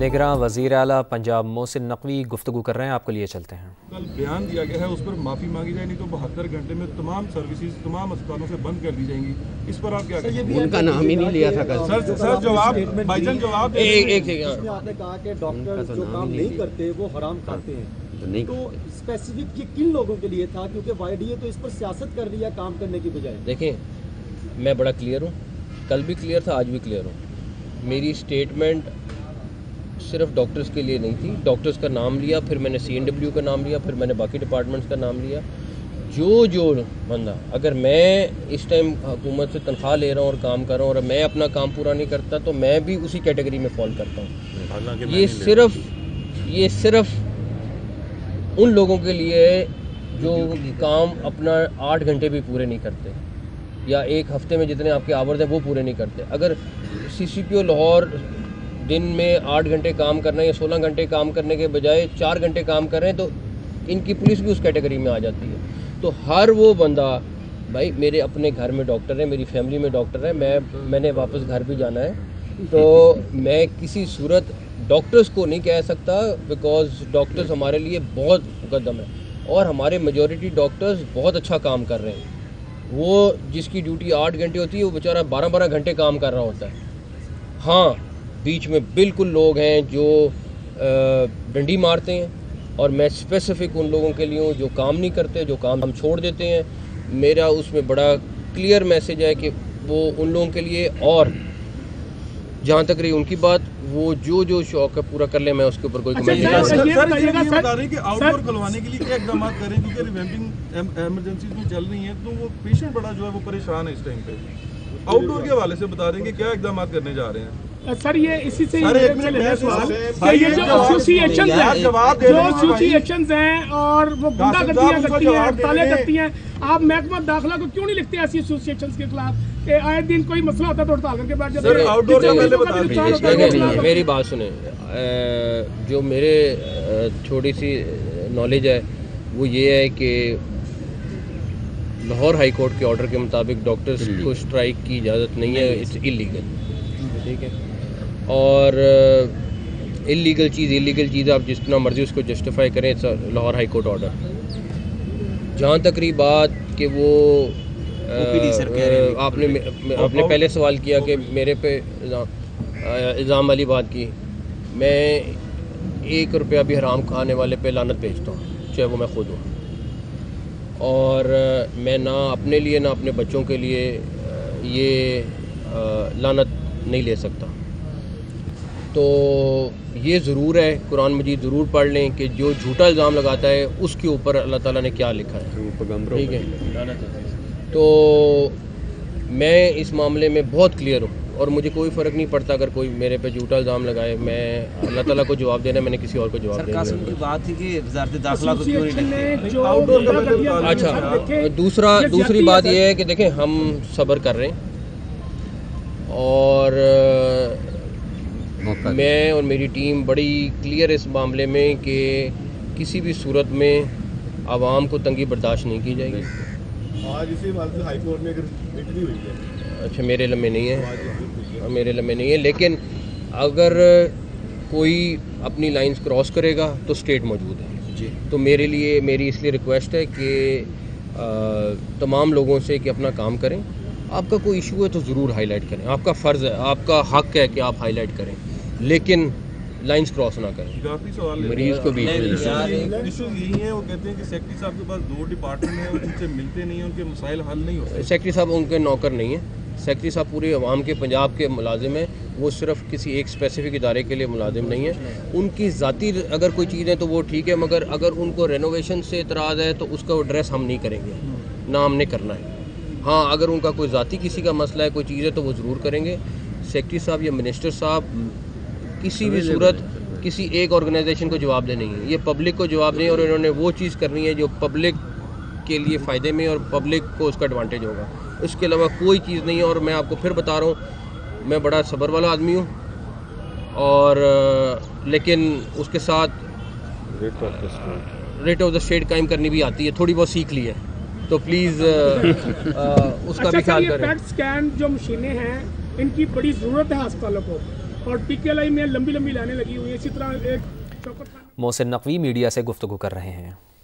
निगरान वज़ीर आला पंजाब मोहसिन नकवी गुफ्तगू कर रहे हैं, आपको लिए चलते हैं। कल बयान दिया गया है, उस पर माफ़ी मांगी जाए, नहीं तो 72 घंटे में तमाम सर्विसेज तमाम अस्पतालों से बंद कर दी जाएंगी। इस पर आप क्या कहेंगे? उनका नाम ही नहीं लिया था कल। सर जवाब भाईजान जवाब एक आपने कहा कि डॉक्टर जो काम नहीं करते वो हराम खाते हैं, तो स्पेसिफिक ये किन लोगों के लिए था? क्योंकि वाईडीए तो इस पर सियासत कर रही है काम करने की बजाय। देखें, मैं बड़ा क्लियर हूँ, कल भी क्लियर था, आज भी क्लियर हूँ। मेरी स्टेटमेंट सिर्फ डॉक्टर्स के लिए नहीं थी। डॉक्टर्स का नाम लिया, फिर मैंने CNW का नाम लिया, फिर मैंने बाकी डिपार्टमेंट्स का नाम लिया। जो बंदा, अगर मैं इस टाइम हुकूमत से तनख्वाह ले रहा हूँ और काम कर रहा हूँ और मैं अपना काम पूरा नहीं करता तो मैं भी उसी कैटेगरी में फॉल करता हूँ। ये सिर्फ उन लोगों के लिए जो काम अपना 8 घंटे भी पूरे नहीं करते या एक हफ्ते में जितने आपके आवर्स हैं वो पूरे नहीं करते। अगर CCPO लाहौर दिन में 8 घंटे काम करना या 16 घंटे काम करने के बजाय 4 घंटे काम कर रहे हैं तो इनकी पुलिस भी उस कैटेगरी में आ जाती है। तो हर वो बंदा, भाई मेरे अपने घर में डॉक्टर है, मेरी फैमिली में डॉक्टर है, मैंने वापस घर भी जाना है, तो मैं किसी सूरत डॉक्टर्स को नहीं कह सकता, बिकॉज डॉक्टर्स हमारे लिए बहुत मुकद्दम है और हमारे मेजॉरिटी डॉक्टर्स बहुत अच्छा काम कर रहे हैं। वो जिसकी ड्यूटी 8 घंटे होती है वो बेचारा 12-12 घंटे काम कर रहा होता है। हाँ, बीच में बिल्कुल लोग हैं जो डंडी मारते हैं और मैं स्पेसिफिक उन लोगों के लिए हूँ जो काम नहीं करते, जो काम हम छोड़ देते हैं। मेरा उसमें बड़ा क्लियर मैसेज है कि वो उन लोगों के लिए, और जहाँ तक रही उनकी बात, वो जो शौक है पूरा कर ले, मैं उसके ऊपर कोई कमेंट नहीं कर सकता। सर ये बता रहे हैं कि आउटडोर खुलवाने के लिए क्या इकदाम करें, क्योंकि रिवैम्पिंग एमरजेंसी में चल रही है तो वो पेशेंट बड़ा जो है वो परेशान है इस टाइम पे। आउटडोर के हवाले से बता रहे हैं कि क्या इकदाम करने जा रहे हैं। सर ये इसी से सवाल ये जो एसोसिएशंस हैं और वो गुंडागर्दियां करती हैं, हड़तालें करती हैं, आप महकमा दाखिला को क्यों नहीं लिखते ऐसी एसोसिएशंस के खिलाफ कि आए दिन कोई मसला होता है तो हड़ताल करके बैठ जाते हैं? मेरी बात सुने, जो मेरे थोड़ी सी नॉलेज है वो ये है कि लाहौर हाई कोर्ट के ऑर्डर के मुताबिक डॉक्टर्स को स्ट्राइक की इजाज़त नहीं है, इट्स इलीगल, ठीक है। और इलीगल चीज़ आप जिस तरह मर्जी उसको जस्टिफाई करें, लाहौर हाई कोर्ट ऑर्डर। जहाँ तक रही बात कि वो आपने पहले सवाल किया कि मेरे पे इल्ज़ाम वाली बात की, मैं 1 रुपया भी हराम खाने वाले पे लानत भेजता हूँ, चाहे वो मैं खुद हूँ। और मैं ना अपने लिए ना अपने बच्चों के लिए ये लानत नहीं ले सकता। तो ये ज़रूर है, कुरान मजीद ज़रूर पढ़ लें कि जो झूठा इल्ज़ाम लगाता है उसके ऊपर अल्लाह ताला ने क्या लिखा है, ठीक है। तो मैं इस मामले में बहुत क्लियर हूँ और मुझे कोई फ़र्क नहीं पड़ता अगर कोई मेरे पे झूठा इल्ज़ाम लगाए। मैं अल्लाह ताला को जवाब देना है, मैंने किसी और को जवाब देना है। की बात थी कि वज़ारत दाखिला को क्यों नहीं। अच्छा, दूसरी बात यह है कि देखें, हम सब्र कर रहे हैं और मैं और मेरी टीम बड़ी क्लियर इस मामले में कि किसी भी सूरत में आवाम को तंगी बर्दाश्त नहीं की जाएगी। आज इसी बात से हाई कोर्ट में रिट भी हुई है। अच्छा, मेरे लम्हे नहीं है, लेकिन अगर कोई अपनी लाइंस क्रॉस करेगा तो स्टेट मौजूद है जी। तो मेरी इसलिए रिक्वेस्ट है कि तमाम लोगों से कि अपना काम करें। आपका कोई इशू है तो ज़रूर हाईलाइट करें, आपका फ़र्ज़ है, आपका हक है कि आप हाईलाइट करें, लेकिन लाइंस क्रॉस ना करें। काफ़ी सवाल मरीज को भी इशू यही है, वो कहते हैं कि सेक्रेटरी साहब के पास 2 डिपार्टमेंट हैं, उनसे मिलते नहीं हैं, उनके मसाइल हल नहीं होते। सेक्रेटरी साहब उनके नौकर नहीं हैं, सेक्रेटरी साहब पूरे अवाम के पंजाब के मुलाजिम हैं, वो सिर्फ किसी एक स्पेसिफिक इदारे के लिए मुलाजिम नहीं है। उनकी ज़ाती अगर कोई चीज़ है तो वो ठीक है, मगर अगर उनको रेनोवेशन से इतराज़ है तो उसका एड्रेस हम नहीं करेंगे, ना हमने करना है। हाँ, अगर उनका कोई ज़ाती किसी का मसला है, कोई चीज़ है तो वो ज़रूर करेंगे। सेक्रेटरी साहब या मिनिस्टर साहब किसी भी सूरत किसी एक ऑर्गेनाइजेशन को जवाब दे नहीं है, ये पब्लिक को जवाब नहीं, और इन्होंने वो चीज़ करनी है जो पब्लिक के लिए फ़ायदे में और पब्लिक को उसका एडवांटेज होगा। इसके अलावा कोई चीज़ नहीं है। और मैं आपको फिर बता रहा हूँ, मैं बड़ा सब्र वाला आदमी हूँ, और लेकिन उसके साथ रेट ऑफ द स्टेट कायम करनी भी आती है, थोड़ी बहुत सीख ली है, तो प्लीज़ उसका भी ख्याल करें। पेट स्कैन जो मशीनें हैं इनकी बड़ी ज़रूरत है अस्पतालों को, और PKLI में लंबी लंबी लाइनें लगी हुई है। इसी तरह एक शौकत खान मोहसिन नकवी मीडिया से गुफ्तगू कर रहे हैं।